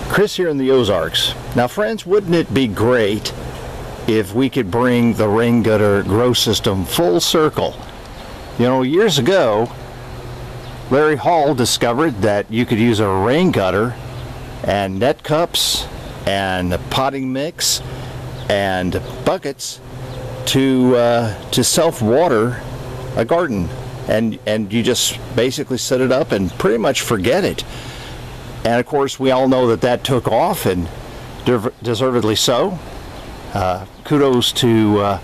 Chris here in the Ozarks. Now friends, wouldn't it be great if we could bring the rain gutter grow system full circle? You know, years ago, Larry Hall discovered that you could use a rain gutter and net cups and a potting mix and buckets to self-water a garden, and you just basically set it up and pretty much forget it. And of course, we all know that that took off, and deservedly so. Kudos to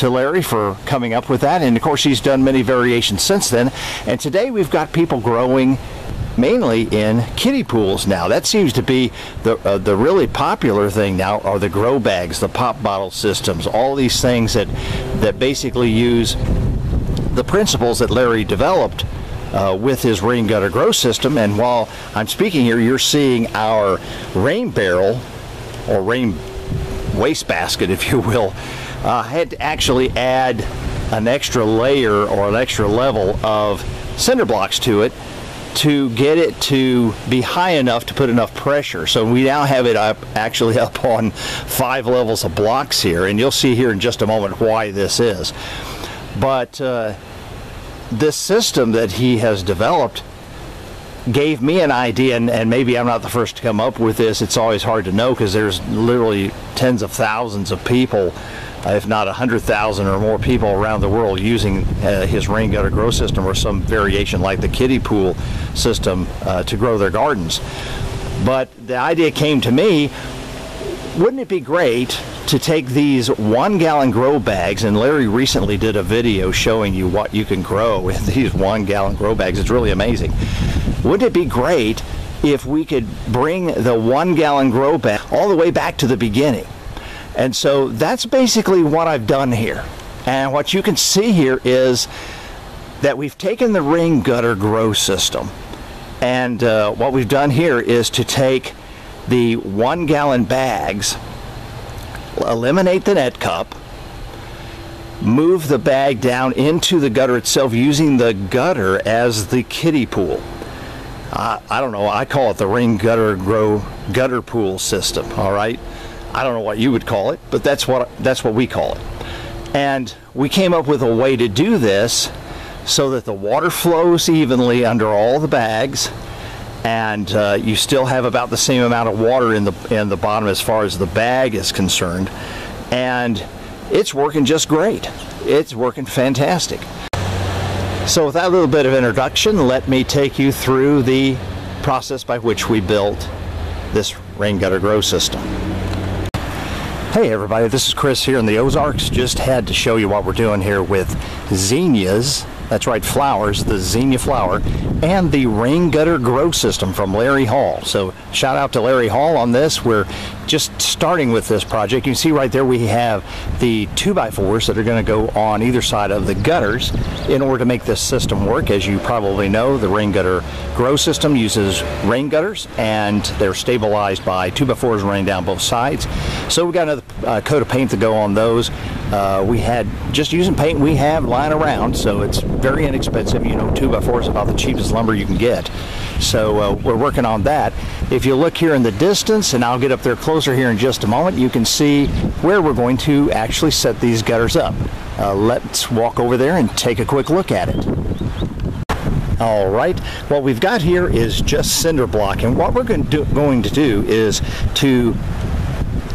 Larry for coming up with that, and of course he's done many variations since then. And today we've got people growing mainly in kiddie pools now. That seems to be the really popular thing now, are the grow bags, the pop bottle systems, all these things that basically use the principles that Larry developed with his rain gutter grow system. And while I'm speaking here, you're seeing our rain barrel, or rain wastebasket, if you will. Had to actually add an extra layer or an extra level of cinder blocks to it to get it to be high enough to put enough pressure. So we now have it actually up on 5 levels of blocks here, and you'll see here in just a moment why this is. But this system that he has developed gave me an idea, and maybe I'm not the first to come up with this. It's always hard to know because there's literally tens of thousands of people, if not 100,000 or more people around the world using his rain gutter grow system or some variation like the kiddie pool system to grow their gardens. But the idea came to me, wouldn't it be great to take these 1-gallon grow bags, and Larry recently did a video showing you what you can grow with these 1-gallon grow bags. It's really amazing. Wouldn't it be great if we could bring the 1-gallon grow bag all the way back to the beginning? And so that's basically what I've done here. And what you can see here is that we've taken the rain gutter grow system, and what we've done here is to take the 1-gallon bags, eliminate the net cup, move the bag down into the gutter itself using the gutter as the kiddie pool. I don't know, I call it the rain gutter grow gutter pool system, all right? I don't know what you would call it, but that's what we call it. And we came up with a way to do this so that the water flows evenly under all the bags, and you still have about the same amount of water in the bottom as far as the bag is concerned. And it's working just great. It's working fantastic. So with that little bit of introduction, let me take you through the process by which we built this rain gutter grow system. Hey everybody, this is Chris here in the Ozarks. Just had to show you what we're doing here with zinnias. That's right, flowers, the zinnia flower, and the rain gutter grow system from Larry Hall. So shout out to Larry Hall on this. We're just starting with this project. You can see right there we have the 2x4s that are going to go on either side of the gutters in order to make this system work. As you probably know, the rain gutter grow system uses rain gutters, and they're stabilized by 2x4s running down both sides. So we got another coat of paint to go on those. We had, just using paint we have lying around, so it's very inexpensive. You know, 2x4 is about the cheapest lumber you can get. So we're working on that. If you look here in the distance, and I'll get up there closer here in just a moment, you can see where we're going to actually set these gutters up. Let's walk over there and take a quick look at it. All right, what we've got here is just cinder block, and what we're going to do is to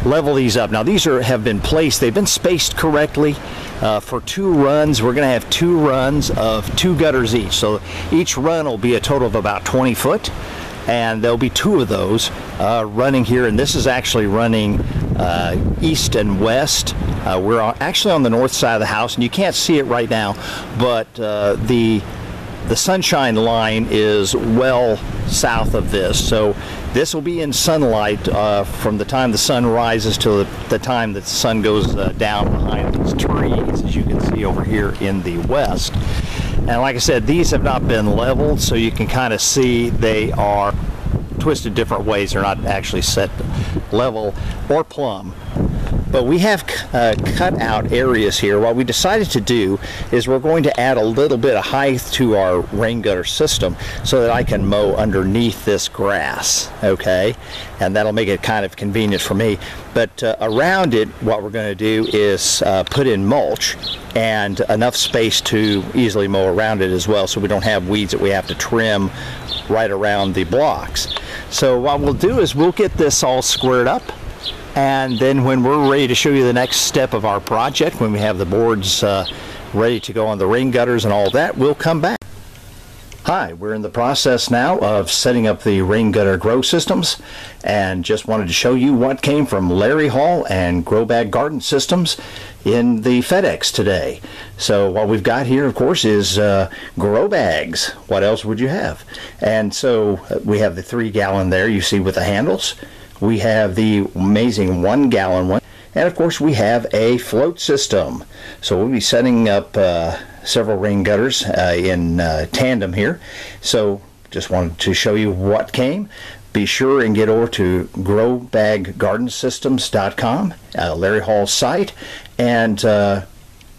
level these up. Now these have been placed, they've been spaced correctly for 2 runs. We're going to have 2 runs of 2 gutters each. So each run will be a total of about 20 foot, and there'll be 2 of those running here. And this is actually running east and west. We're actually on the north side of the house, and you can't see it right now, but the sunshine line is well south of this. So this will be in sunlight from the time the sun rises till the time that the sun goes down behind these trees, as you can see over here in the west. And like I said, these have not been leveled, so you can kind of see they are twisted different ways. They're not actually set level or plumb. But we have cut out areas here. What we decided to do is we're going to add a little bit of height to our rain gutter system so that I can mow underneath this grass, okay? And that'll make it kind of convenient for me. But around it, what we're going to do is put in mulch and enough space to easily mow around it as well, so we don't have weeds that we have to trim right around the blocks. So what we'll do is we'll get this all squared up, and then when we're ready to show you the next step of our project, when we have the boards ready to go on the rain gutters and all that, we'll come back. Hi, we're in the process now of setting up the rain gutter grow systems, and just wanted to show you what came from Larry Hall and Grow Bag Garden Systems in the FedEx today. So what we've got here, of course, is grow bags. What else would you have? And so we have the 3-gallon there you see with the handles. We have the amazing 1-gallon one, and of course we have a float system. So we'll be setting up several rain gutters in tandem here. So just wanted to show you what came. Be sure and get over to growbaggardensystems.com, Larry Hall's site, and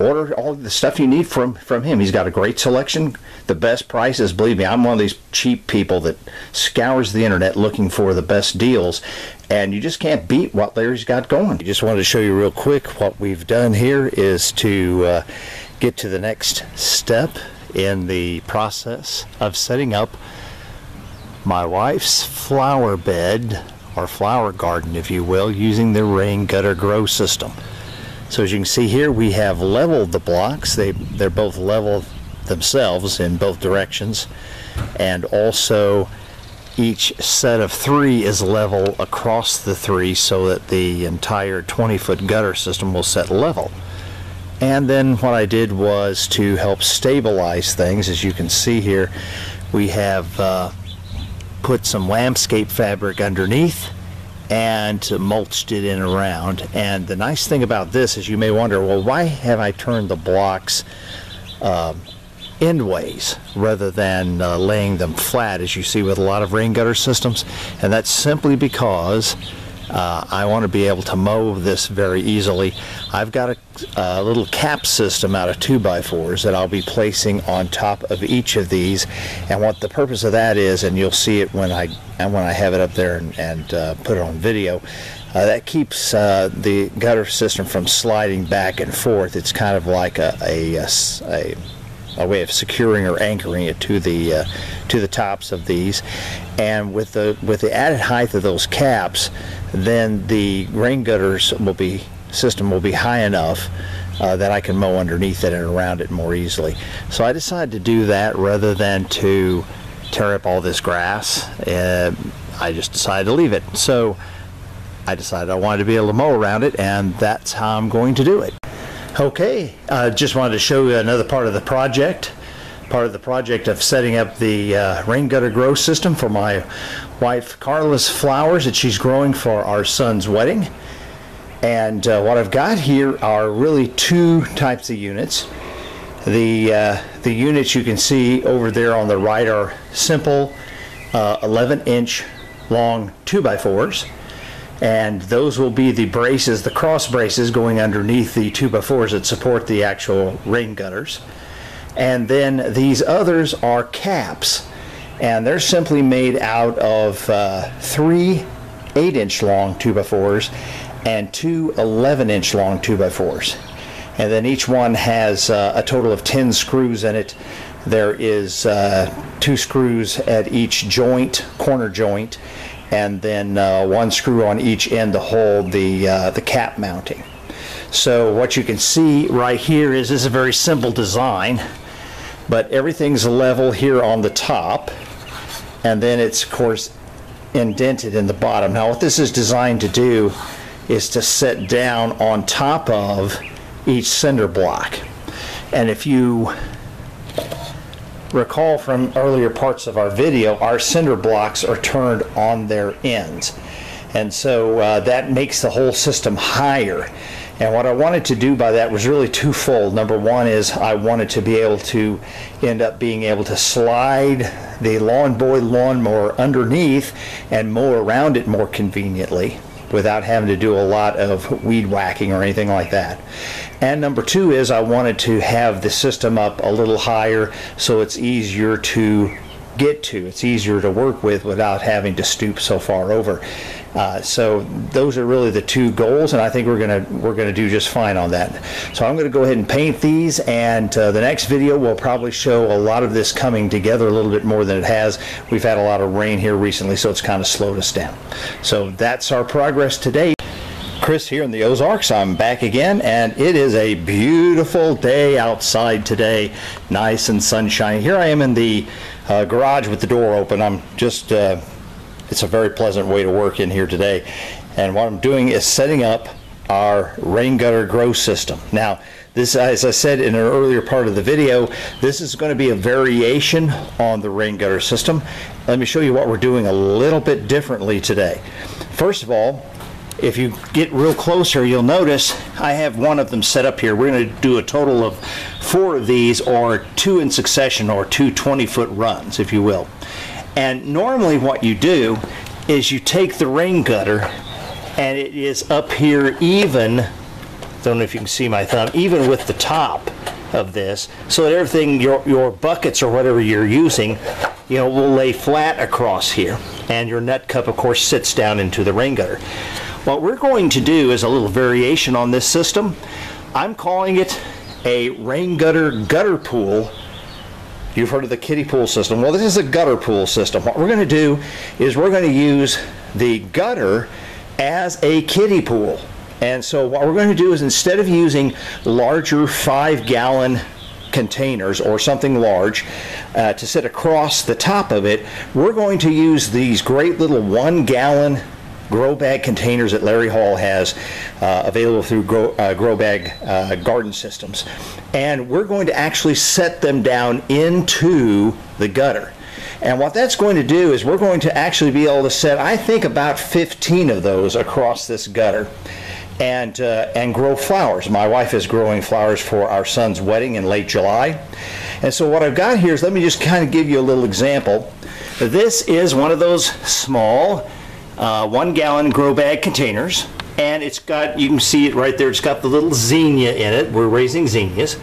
order all the stuff you need from him. He's got a great selection, the best prices. Believe me, I'm one of these cheap people that scours the internet looking for the best deals, and you just can't beat what Larry's got going. Just wanted to show you real quick what we've done here is to get to the next step in the process of setting up my wife's flower bed, or flower garden if you will, using the rain gutter grow system. So as you can see here, we have leveled the blocks. They're both level themselves in both directions, and also each set of 3 is level across the 3 so that the entire 20-foot gutter system will set level. And then what I did was to help stabilize things. As you can see here, we have put some landscape fabric underneath and mulched it in around. And the nice thing about this is, you may wonder, well, why have I turned the blocks endways rather than laying them flat, as you see with a lot of rain gutter systems? And that's simply because I want to be able to mow this very easily. I've got a little cap system out of 2x4s that I'll be placing on top of each of these, and what the purpose of that is, and you'll see it when I have it up there and put it on video, that keeps the gutter system from sliding back and forth. It's kind of like a way of securing or anchoring it to the tops of these. And with the added height of those caps, then the rain gutters system will be high enough that I can mow underneath it and around it more easily. So I decided to do that rather than to tear up all this grass. I just decided to leave it. So I decided I wanted to be able to mow around it, and that's how I'm going to do it. Okay, just wanted to show you another part of the project. Part of the project of setting up the rain gutter grow system for my wife Carla's flowers that she's growing for our son's wedding. And what I've got here are really 2 types of units. The units you can see over there on the right are simple 11-inch long 2x4s. And those will be the braces, the cross braces going underneath the 2x4s that support the actual rain gutters. And then these others are caps, and they're simply made out of 3 8-inch long 2x4s and 2 11-inch long 2x4s. And then each one has a total of 10 screws in it. There is 2 screws at each joint, corner joint, and then 1 screw on each end to hold the cap mounting. So what you can see right here is this is a very simple design, but everything's level here on the top, and then it's of course indented in the bottom. Now what this is designed to do is to set down on top of each cinder block. And if you recall from earlier parts of our video, our cinder blocks are turned on their ends, and so that makes the whole system higher. And what I wanted to do by that was really twofold. Number one is I wanted to be able to end up being able to slide the Lawn Boy lawnmower underneath and mow around it more conveniently. without having to do a lot of weed whacking or anything like that. And number two is I wanted to have the system up a little higher so it's easier to get to. It's easier to work with without having to stoop so far over. So those are really the two goals, and I think we're gonna do just fine on that. So I'm gonna go ahead and paint these, and the next video will probably show a lot of this coming together a little bit more than it has. We've had a lot of rain here recently, so it's kind of slowed us down. So that's our progress today. Chris here in the Ozarks. I'm back again, and it is a beautiful day outside today, nice and sunshiny. Here I am in the garage with the door open. I'm just it's a very pleasant way to work in here today, and what I'm doing is setting up our rain gutter grow system. Now this, as I said in an earlier part of the video, this is going to be a variation on the rain gutter system. Let me show you what we're doing a little bit differently today. First of all, if you get real close here, you'll notice I have one of them set up here. We're going to do a total of 4 of these, or 2 in succession, or 2 20-foot runs, if you will. And normally what you do is you take the rain gutter, and it is up here even, don't know if you can see my thumb, even with the top of this, so that everything, your buckets or whatever you're using, you know, will lay flat across here. And your nut cup, of course, sits down into the rain gutter. What we're going to do is a little variation on this system. I'm calling it a rain gutter pool. You've heard of the kiddie pool system. Well, this is a gutter pool system. What we're going to do is we're going to use the gutter as a kiddie pool. And so what we're going to do is, instead of using larger 5-gallon containers or something large to sit across the top of it, we're going to use these great little 1-gallon grow bag containers that Larry Hall has available through grow bag garden systems, and we're going to actually set them down into the gutter. And what that's going to do is we're going to actually be able to set, I think, about 15 of those across this gutter, and grow flowers. My wife is growing flowers for our son's wedding in late July. And so what I've got here is, let me just kind of give you a little example. This is one of those small 1-gallon grow bag containers, and it's got, you can see it right there, it's got the little zinnia in it. We're raising zinnias.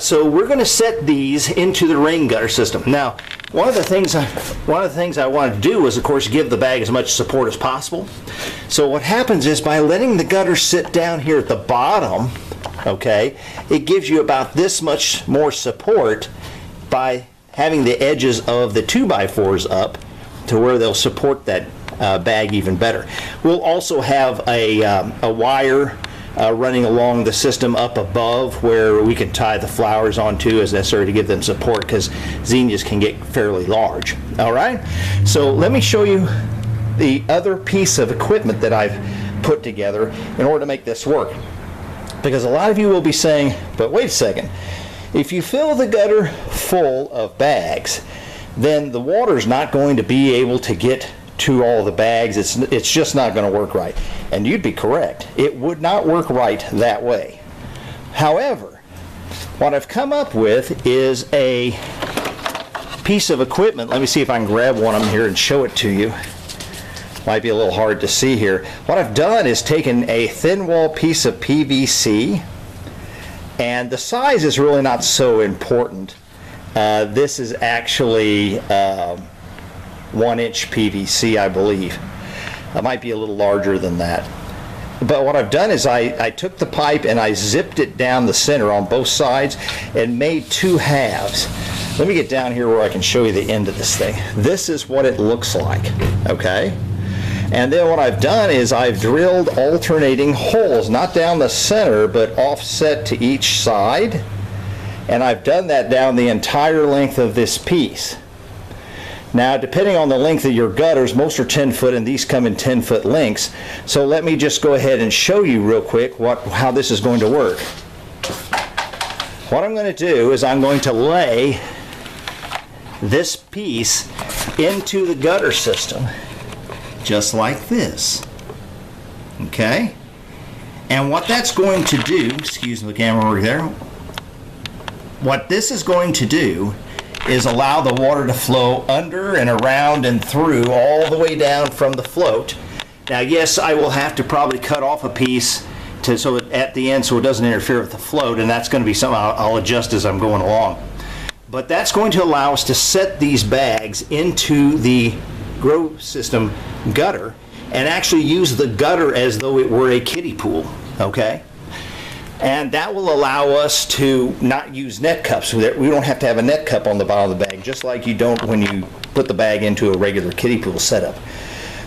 So we're going to set these into the rain gutter system. Now, one of the things I wanted to do was, of course, give the bag as much support as possible. So what happens is, by letting the gutter sit down here at the bottom, okay, it gives you about this much more support by having the edges of the 2x4s up to where they'll support that bag even better. We'll also have a wire running along the system up above where we can tie the flowers onto as necessary to give them support, because zinnias can get fairly large. All right, so let me show you the other piece of equipment that I've put together in order to make this work, because a lot of you will be saying, but wait a second, if you fill the gutter full of bags, then the water's not going to be able to get to all the bags. It's just not going to work right. And you'd be correct. It would not work right that way. However, what I've come up with is a piece of equipment. Let me see if I can grab one of them here and show it to you. Might be a little hard to see here. What I've done is taken a thin wall piece of PVC, and the size is really not so important. This is actually 1-inch PVC, I believe. It might be a little larger than that. But what I've done is I took the pipe and I zipped it down the center on both sides and made 2 halves. Let me get down here where I can show you the end of this thing. This is what it looks like, okay? And then what I've done is I've drilled alternating holes, not down the center, but offset to each side. And I've done that down the entire length of this piece. Now, depending on the length of your gutters, most are 10 foot and these come in 10-foot lengths. So let me just go ahead and show you real quick how this is going to work. What I'm going to do is I'm going to lay this piece into the gutter system, just like this. Okay? And what that's going to do, excuse the camera over there, what this is going to do is allow the water to flow under and around and through all the way down from the float Now, yes, I will have to probably cut off a piece so at the end so it doesn't interfere with the float, and that's going to be something I'll adjust as I'm going along. But that's going to allow us to set these bags into the grow system gutter and actually use the gutter as though it were a kiddie pool, okay? And that will allow us to not use net cups. We don't have to have a net cup on the bottom of the bag, just like you don't when you put the bag into a regular kiddie pool setup.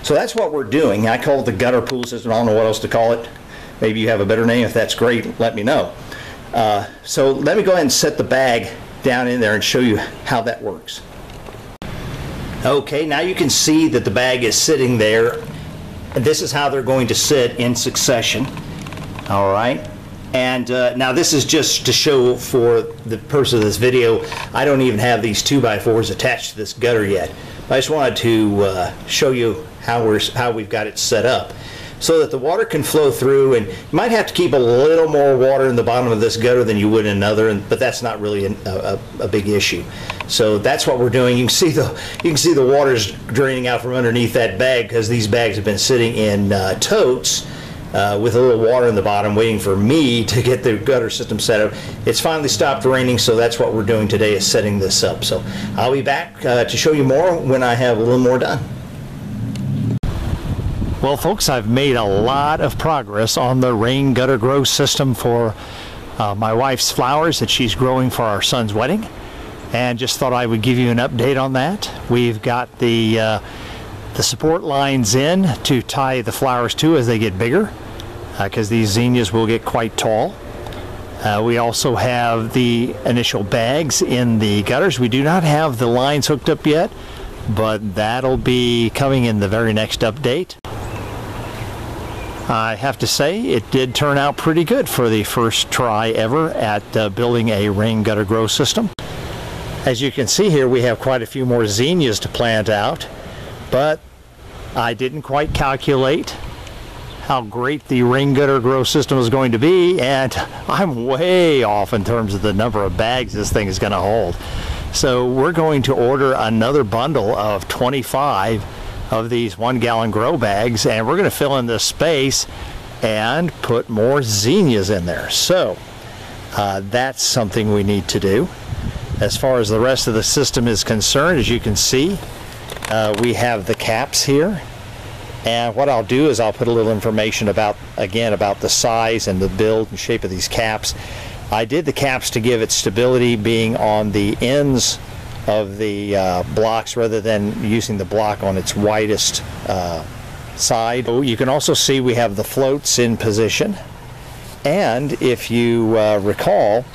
So that's what we're doing. I call it the gutter pool system. I don't know what else to call it. Maybe you have a better name. If that's great, let me know. So let me go ahead and set the bag down in there and show you how that works. Okay, now you can see that the bag is sitting there. And this is how they're going to sit in succession. All right. And now this is just to show for the purpose of this video. I don't even have these 2x4s attached to this gutter yet. I just wanted to show you how we've got it set up, so that the water can flow through, and you might have to keep a little more water in the bottom of this gutter than you would in another, but that's not really a big issue. So that's what we're doing. You can see the water's draining out from underneath that bag because these bags have been sitting in totes with a little water in the bottom waiting for me to get the gutter system set up. It's finally stopped raining, so that's what we're doing today, is setting this up. So I'll be back to show you more when I have a little more done. Well, folks, I've made a lot of progress on the rain gutter grow system for my wife's flowers that she's growing for our son's wedding, and just thought I would give you an update on that. We've got the support lines in to tie the flowers to as they get bigger, because these zinnias will get quite tall. We also have the initial bags in the gutters. We do not have the lines hooked up yet, but that'll be coming in the very next update. I have to say it did turn out pretty good for the first try ever at building a rain gutter grow system. As you can see here, we have quite a few more zinnias to plant out, but I didn't quite calculate how great the rain gutter grow system is going to be, and I'm way off in terms of the number of bags this thing is going to hold. So we're going to order another bundle of 25 of these 1-gallon grow bags, and we're going to fill in this space and put more zinnias in there. So that's something we need to do. As far as the rest of the system is concerned, as you can see, we have the caps here, and what I'll do is I'll put a little information about the size and the build and shape of these caps. I did the caps to give it stability, being on the ends of the blocks rather than using the block on its widest side. You can also see we have the floats in position, and if you recall,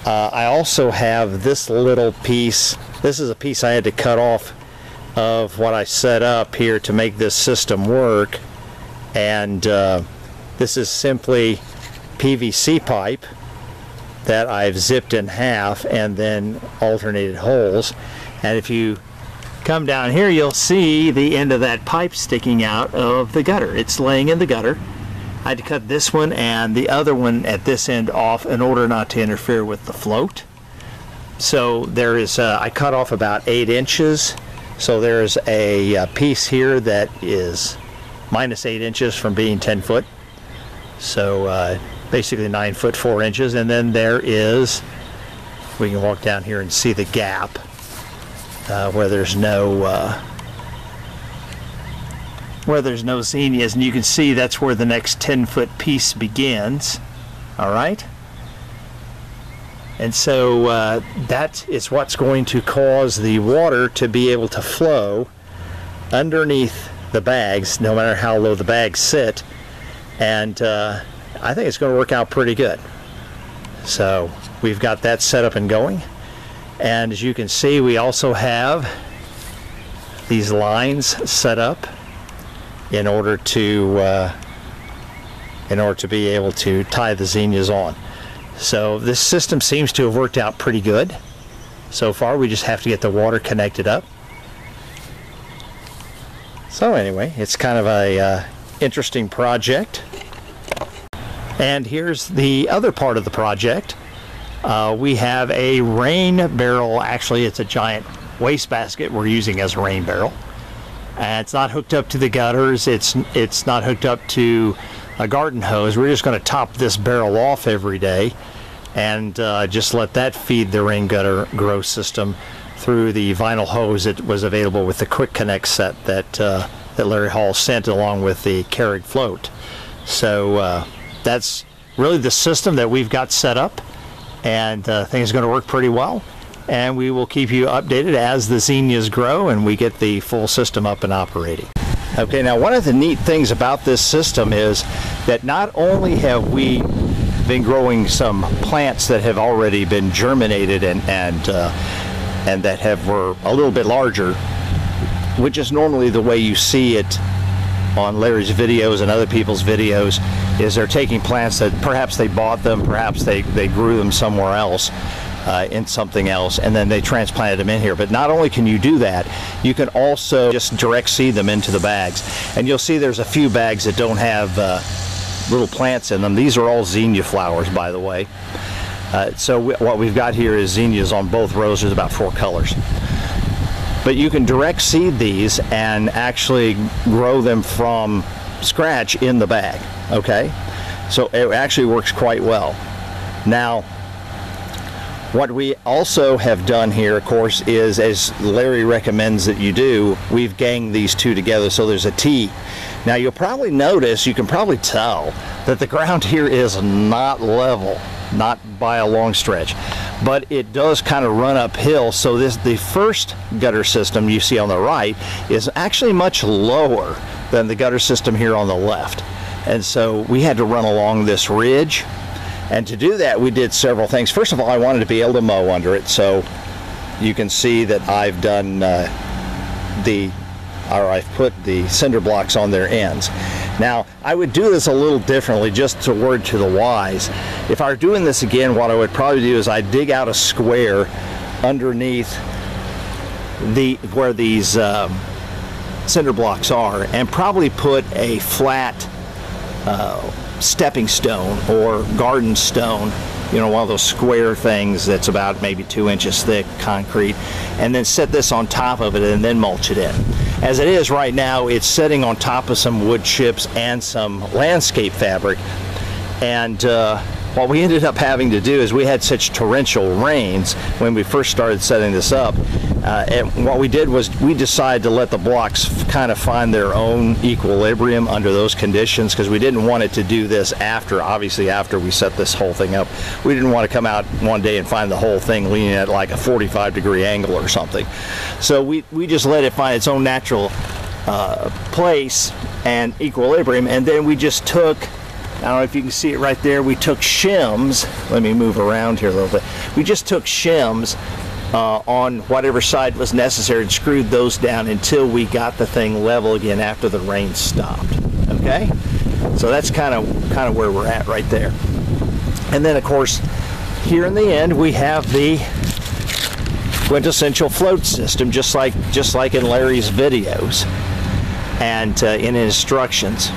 I also have this little piece. This is a piece I had to cut off of what I set up here to make this system work, and this is simply PVC pipe that I've zipped in half and then alternated holes. And if you come down here, you'll see the end of that pipe sticking out of the gutter. It's laying in the gutter. I had to cut this one and the other one at this end off in order not to interfere with the float. So there is I cut off about 8 inches. So there's a piece here that is minus 8 inches from being 10 foot. So basically 9 foot 4 inches, and then there is, we can walk down here and see the gap where there's no zinnias, and you can see that's where the next 10-foot piece begins. All right, and so that is what's going to cause the water to be able to flow underneath the bags, no matter how low the bags sit, and I think it's going to work out pretty good. So we've got that set up and going, and as you can see, we also have these lines set up in order to be able to tie the zinnias on. So this system seems to have worked out pretty good so far. We just have to get the water connected up. So anyway, it's kind of a interesting project. And here's the other part of the project. We have a rain barrel. Actually, it's a giant wastebasket we're using as a rain barrel. And it's not hooked up to the gutters. It's not hooked up to a garden hose. We're just going to top this barrel off every day and just let that feed the rain gutter grow system through the vinyl hose that was available with the Quick Connect set that Larry Hall sent along with the Carrick float. So that's really the system that we've got set up, and things are going to work pretty well. And we will keep you updated as the zinnias grow and we get the full system up and operating. Okay, now one of the neat things about this system is that not only have we been growing some plants that have already been germinated and that were a little bit larger, which is normally the way you see it on Larry's videos and other people's videos, is they're taking plants that perhaps they bought them, perhaps they grew them somewhere else, in something else, and then they transplanted them in here. But not only can you do that, you can also just direct seed them into the bags. And you'll see there's a few bags that don't have little plants in them. These are all zinnia flowers, by the way. What we've got here is zinnias on both rows. There's about 4 colors. But you can direct seed these and actually grow them from scratch in the bag, okay? So it actually works quite well. Now, what we also have done here, of course, is, as Larry recommends that you do, we've ganged these two together so there's a T. Now you'll probably notice, you can probably tell, that the ground here is not level, not by a long stretch, but it does kind of run uphill. So the first gutter system you see on the right is actually much lower than the gutter system here on the left. And so we had to run along this ridge. And to do that, we did several things. First of all, I wanted to be able to mow under it, so you can see that I've done I've put the cinder blocks on their ends. Now, I would do this a little differently, just a word to the wise. If I were doing this again, what I would probably do is I'd dig out a square underneath where these cinder blocks are, and probably put a flat stepping stone or garden stone, you know, one of those square things that's about maybe 2 inches thick, concrete, and then set this on top of it and then mulch it in. As it is right now, it's sitting on top of some wood chips and some landscape fabric, and what we ended up having to do is we had such torrential rains when we first started setting this up, and what we did was we decided to let the blocks kind of find their own equilibrium under those conditions, because we didn't want it to do this obviously after we set this whole thing up. We didn't want to come out one day and find the whole thing leaning at like a 45-degree angle or something. So we just let it find its own natural place and equilibrium, and then we just took, I don't know if you can see it right there, we took shims. Let me move around here a little bit. We just took shims on whatever side was necessary and screwed those down until we got the thing level again after the rain stopped. Okay? So that's kind of where we're at right there. And then, of course, here in the end, we have the quintessential float system, just like in Larry's videos and in instructions.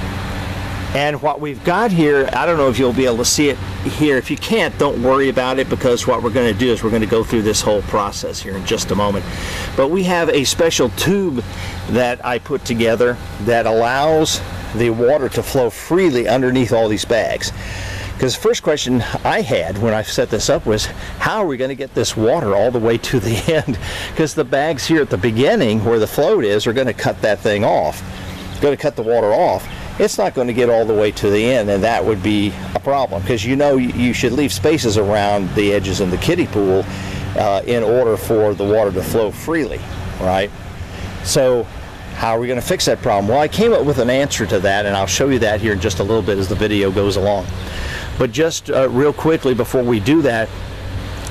And what we've got here, I don't know if you'll be able to see it here. If you can't, don't worry about it, because what we're going to do is we're going to go through this whole process here in just a moment. But we have a special tube that I put together that allows the water to flow freely underneath all these bags. Because the first question I had when I set this up was, how are we going to get this water all the way to the end? Because the bags here at the beginning where the float is are going to cut that thing off. It's going to cut the water off. It's not going to get all the way to the end, and that would be a problem, because you know you should leave spaces around the edges in the kiddie pool in order for the water to flow freely, right? So how are we going to fix that problem? Well, I came up with an answer to that, and I'll show you that here in just a little bit as the video goes along. But just real quickly before we do that,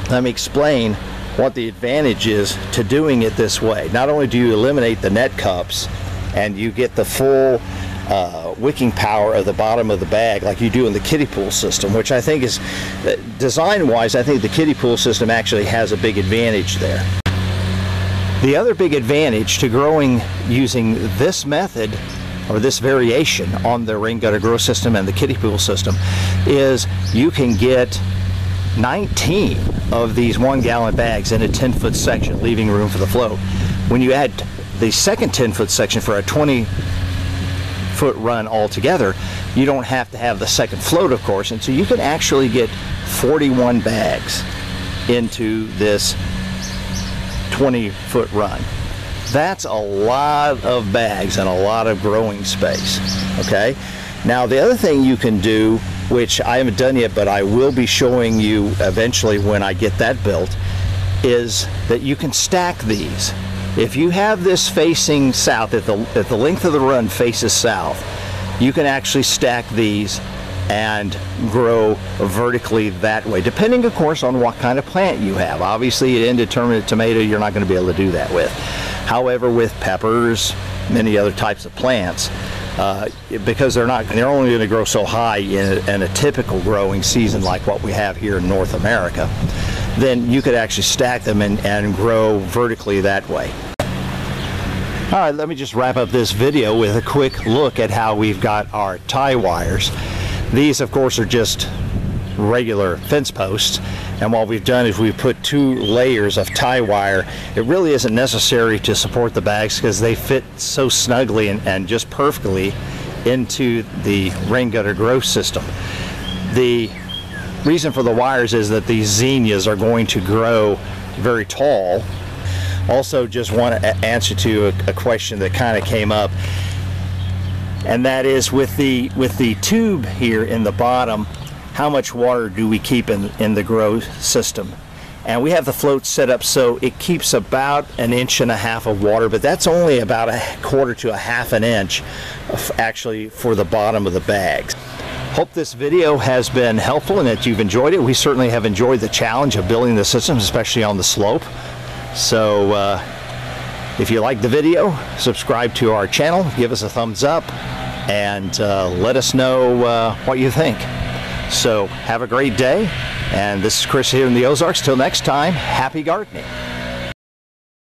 let me explain what the advantage is to doing it this way. Not only do you eliminate the net cups and you get the full wicking power of the bottom of the bag like you do in the kiddie pool system, which I think is, design-wise, I think the kiddie pool system actually has a big advantage there. The other big advantage to growing using this method, or this variation on the rain gutter grow system and the kiddie pool system, is you can get 19 of these 1-gallon bags in a 10-foot section, leaving room for the float. When you add the second 10-foot section for a 20-foot run altogether, you don't have to have the second float, of course, and so you can actually get 41 bags into this 20-foot run. That's a lot of bags and a lot of growing space. Okay, now the other thing you can do, which I haven't done yet but I will be showing you eventually when I get that built, is that you can stack these. If you have this facing south, if the length of the run faces south, you can actually stack these and grow vertically that way, depending of course on what kind of plant you have. Obviously an indeterminate tomato you're not going to be able to do that with. However, with peppers, many other types of plants, because they're only going to grow so high in a typical growing season like what we have here in North America, then you could actually stack them and grow vertically that way. All right, let me just wrap up this video with a quick look at how we've got our tie wires. These, of course, are just regular fence posts, and what we've done is we've put 2 layers of tie wire. It really isn't necessary to support the bags because they fit so snugly and just perfectly into the rain gutter growth system. The reason for the wires is that these zinnias are going to grow very tall. Also, just want to answer to a question that kind of came up, and that is with the tube here in the bottom, how much water do we keep in the grow system? And we have the float set up so it keeps about 1.5 inches of water, but that's only about 1/4 to 1/2 inch actually for the bottom of the bags. Hope this video has been helpful and that you've enjoyed it. We certainly have enjoyed the challenge of building the system, especially on the slope. So if you like the video, subscribe to our channel, give us a thumbs up, and let us know what you think. So have a great day, and this is Chris here in the Ozarks. Till next time, happy gardening.